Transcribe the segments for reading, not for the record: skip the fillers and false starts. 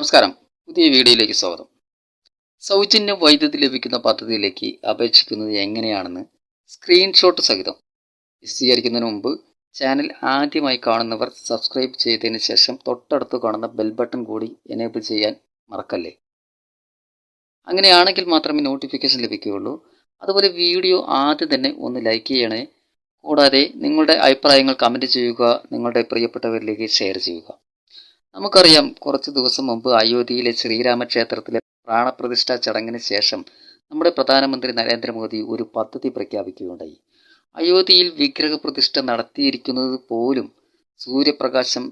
നമസ്കാരം. പുതിയ വീഡിയോയിലേക്ക് സ്വാഗതം. സൗജന്യ വൈദ്യുതി ലഭിക്കുന്ന പദ്ധതിയിലേക്ക് അപേക്ഷിക്കുന്നത് എങ്ങനെയാണെന്ന് സ്ക്രീൻഷോട്ട് സഹിതം വിശദീകരിക്കുന്നതിന് മുമ്പ് ചാനൽ ആദ്യമായി കാണുന്നവർ സബ്സ്ക്രൈബ് ചെയ്തതിന് ശേഷം തൊട്ടടുത്ത് കാണുന്ന ബെൽ ബട്ടൺ കൂടി എനേബിൾ ചെയ്യാൻ മറക്കല്ലേ. അങ്ങനെയാണെങ്കിൽ മാത്രമേ നോട്ടിഫിക്കേഷൻ ലഭിക്കുകയുള്ളൂ. അതുപോലെ വീഡിയോ ആദ്യം തന്നെ ഒന്ന് ലൈക്ക് ചെയ്യണേ. കൂടാതെ നിങ്ങളുടെ അഭിപ്രായങ്ങൾ കമൻറ്റ് ചെയ്യുക, നിങ്ങളുടെ പ്രിയപ്പെട്ടവരിലേക്ക് ഷെയർ ചെയ്യുക. നമുക്കറിയാം, കുറച്ച് ദിവസം മുമ്പ് അയോധ്യയിലെ ശ്രീരാമക്ഷേത്രത്തിലെ പ്രാണപ്രതിഷ്ഠാ ചടങ്ങിന് ശേഷം നമ്മുടെ പ്രധാനമന്ത്രി നരേന്ദ്രമോദി ഒരു പദ്ധതി പ്രഖ്യാപിക്കുകയുണ്ടായി. അയോധ്യയിൽ വിഗ്രഹപ്രതിഷ്ഠ നടത്തിയിരിക്കുന്നത് പോലും സൂര്യപ്രകാശം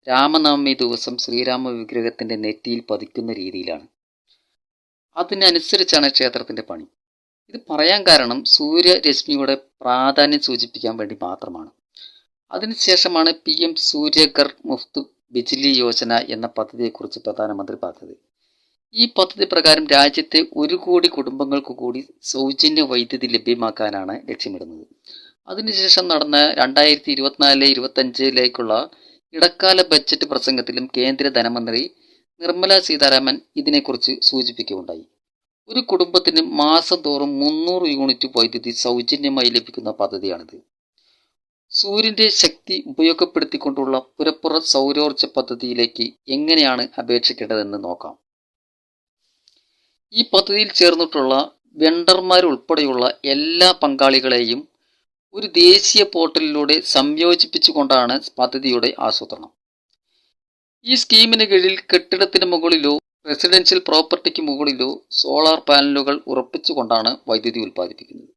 രാമനവമി ദിവസം ശ്രീരാമ വിഗ്രഹത്തിന്റെ നെറ്റിയിൽ പതിക്കുന്ന രീതിയിലാണ്. അതിനനുസരിച്ചാണ് ക്ഷേത്രത്തിന്റെ പണി. ഇത് പറയാൻ കാരണം സൂര്യരശ്മിയുടെ പ്രാധാന്യം സൂചിപ്പിക്കാൻ വേണ്ടി മാത്രമാണ്. അതിനുശേഷമാണ് PM സൂര്യഘർ മുഫ്ത് ബിജ്ലി യോജന എന്ന പദ്ധതിയെക്കുറിച്ച് പ്രധാനമന്ത്രി പറഞ്ഞത്. ഈ പദ്ധതി പ്രകാരം രാജ്യത്തെ 1 കോടി കുടുംബങ്ങൾക്ക് കൂടി സൗജന്യ വൈദ്യുതി ലഭ്യമാക്കാനാണ് ലക്ഷ്യമിടുന്നത്. അതിനുശേഷം നടന്ന 2024-25 ഇടക്കാല ബജറ്റ് പ്രസംഗത്തിലും കേന്ദ്ര ധനമന്ത്രി നിർമ്മല സീതാരാമൻ ഇതിനെക്കുറിച്ച് സൂചിപ്പിക്കുകയുണ്ടായി. ഒരു കുടുംബത്തിന് മാസം തോറും 300 യൂണിറ്റ് വൈദ്യുതി സൗജന്യമായി ലഭിക്കുന്ന പദ്ധതിയാണിത്. സൂര്യന്റെ ശക്തി ഉപയോഗപ്പെടുത്തിക്കൊണ്ടുള്ള പുരപ്പുറ സൗരോർജ പദ്ധതിയിലേക്ക് എങ്ങനെയാണ് അപേക്ഷിക്കേണ്ടതെന്ന് നോക്കാം. ഈ പദ്ധതിയിൽ ചേർന്നിട്ടുള്ള വെണ്ടർമാരുൾപ്പെടെയുള്ള എല്ലാ പങ്കാളികളെയും ഒരു ദേശീയ പോർട്ടലിലൂടെ സംയോജിപ്പിച്ചുകൊണ്ടാണ് പദ്ധതിയുടെ ആസൂത്രണം. ഈ സ്കീമിന് കീഴിൽ കെട്ടിടത്തിന് മുകളിലോ റെസിഡൻഷ്യൽ പ്രോപ്പർട്ടിക്ക് മുകളിലോ സോളാർ പാനലുകൾ ഉറപ്പിച്ചുകൊണ്ടാണ് വൈദ്യുതി ഉൽപ്പാദിപ്പിക്കുന്നത്.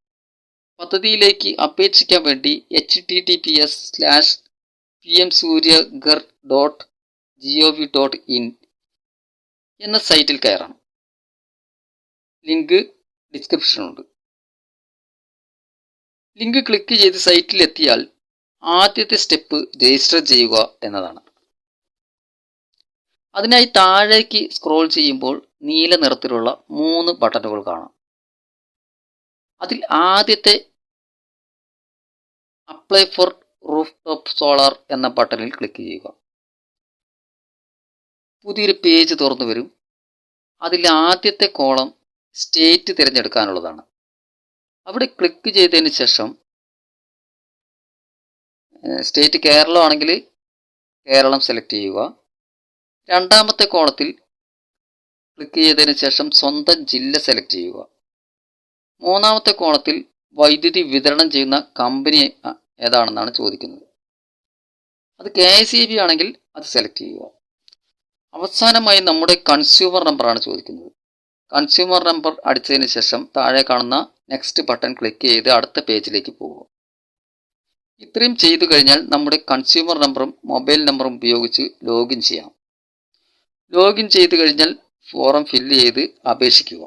പദ്ധതിയിലേക്ക് അപേക്ഷിക്കാൻ വേണ്ടി https://pmsuryaghar.gov.in എന്ന സൈറ്റിൽ കയറണം. ലിങ്ക് ഡിസ്ക്രിപ്ഷനിലുണ്ട്. ലിങ്ക് ക്ലിക്ക് ചെയ്ത് സൈറ്റിൽ എത്തിയാൽ ആദ്യത്തെ സ്റ്റെപ്പ് രജിസ്റ്റർ ചെയ്യുക എന്നതാണ്. അതിനായി താഴേക്ക് സ്ക്രോൾ ചെയ്യുമ്പോൾ നീല നിറത്തിലുള്ള 3 ബട്ടണുകൾ കാണാം. അതിൽ ആദ്യത്തെ apply for roof top solar എന്ന ബട്ടണിൽ ക്ലിക്ക് ചെയ്യുക. പുതിയൊരു പേജ് തുറന്നു വരും. അതിൽ ആദ്യത്തെ കോളം സ്റ്റേറ്റ് തിരഞ്ഞെടുക്കാനുള്ളതാണ്. അവിടെ ക്ലിക്ക് ചെയ്തതിന് ശേഷം സ്റ്റേറ്റ് കേരളം ആണെങ്കിൽ കേരളം സെലക്ട് ചെയ്യുക. രണ്ടാമത്തെ കോളത്തിൽ ക്ലിക്ക് ചെയ്തതിന് ശേഷം സ്വന്തം ജില്ല സെലക്ട് ചെയ്യുക. മൂന്നാമത്തെ കോളത്തിൽ വൈദ്യുതി വിതരണം ചെയ്യുന്ന കമ്പനി ഏതാണെന്നാണ് ചോദിക്കുന്നത്. അത് KICB ആണെങ്കിൽ അത് സെലക്ട് ചെയ്യുക. അവസാനമായി നമ്മുടെ കൺസ്യൂമർ നമ്പറാണ് ചോദിക്കുന്നത്. കൺസ്യൂമർ നമ്പർ അടിച്ചതിന് ശേഷം താഴെ കാണുന്ന നെക്സ്റ്റ് ബട്ടൺ ക്ലിക്ക് ചെയ്ത് അടുത്ത പേജിലേക്ക് പോകുക. ഇത്രയും ചെയ്തു കഴിഞ്ഞാൽ നമ്മുടെ കൺസ്യൂമർ നമ്പറും മൊബൈൽ നമ്പറും ഉപയോഗിച്ച് ലോഗിൻ ചെയ്യാം. ലോഗിൻ ചെയ്തു കഴിഞ്ഞാൽ ഫോറം ഫില്ല് ചെയ്ത് അപേക്ഷിക്കുക.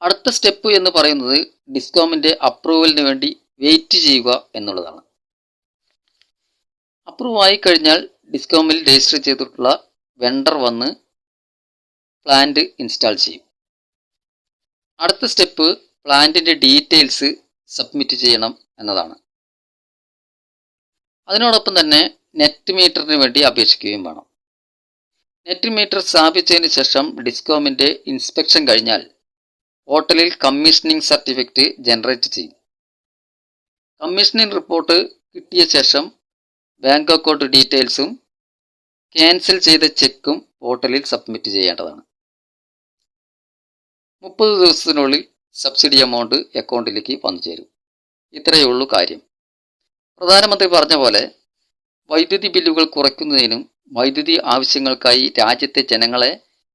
അടുത്ത സ്റ്റെപ്പ് എന്ന് പറയുന്നത് ഡിസ്കോമിന്റെ അപ്രൂവലിന് വേണ്ടി വെയിറ്റ് ചെയ്യുക എന്നുള്ളതാണ്. അപ്രൂവ് ആയി കഴിഞ്ഞാൽ ഡിസ്കോമിൽ രജിസ്റ്റർ ചെയ്തിട്ടുള്ള വെണ്ടർ വന്ന് പ്ലാന്റ് ഇൻസ്റ്റാൾ ചെയ്യും. അടുത്ത സ്റ്റെപ്പ് പ്ലാന്റിന്റെ ഡീറ്റെയിൽസ് സബ്മിറ്റ് ചെയ്യണം എന്നതാണ്. അതിനോടൊപ്പം തന്നെ നെറ്റ് മീറ്ററിന് വേണ്ടി അപേക്ഷിക്കുകയും വേണം. നെറ്റ് മീറ്റർ സ്ഥാപിച്ചതിന് ശേഷം ഡിസ്കോമിന്റെ ഇൻസ്പെക്ഷൻ കഴിഞ്ഞാൽ പോർട്ടലിൽ കമ്മീഷനിങ് സർട്ടിഫിക്കറ്റ് ജനറേറ്റ് ചെയ്യും. കമ്മീഷനിങ് റിപ്പോർട്ട് കിട്ടിയ ശേഷം ബാങ്ക് അക്കൗണ്ട് ഡീറ്റെയിൽസും ക്യാൻസൽ ചെയ്ത ചെക്കും പോർട്ടലിൽ സബ്മിറ്റ് ചെയ്യേണ്ടതാണ്. 30 ദിവസത്തിനുള്ളിൽ സബ്സിഡി എമൗണ്ട് അക്കൗണ്ടിലേക്ക് വന്നു ചേരും. ഇത്രയേ ഉള്ളൂ കാര്യം. പ്രധാനമന്ത്രി പറഞ്ഞ പോലെ വൈദ്യുതി ബില്ലുകൾ കുറയ്ക്കുന്നതിനും വൈദ്യുതി ആവശ്യങ്ങൾക്കായി രാജ്യത്തെ ജനങ്ങളെ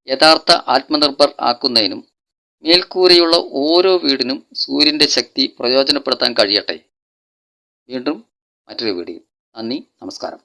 യഥാർത്ഥ ആത്മനിർഭർ ആക്കുന്നതിനും മേൽക്കൂരയുള്ള ഓരോ വീടിനും സൂര്യന്റെ ശക്തി പ്രയോജനപ്പെടുത്താൻ കഴിയട്ടെ. വീണ്ടും മറ്റൊരു വീഡിയോ. നന്ദി, നമസ്കാരം.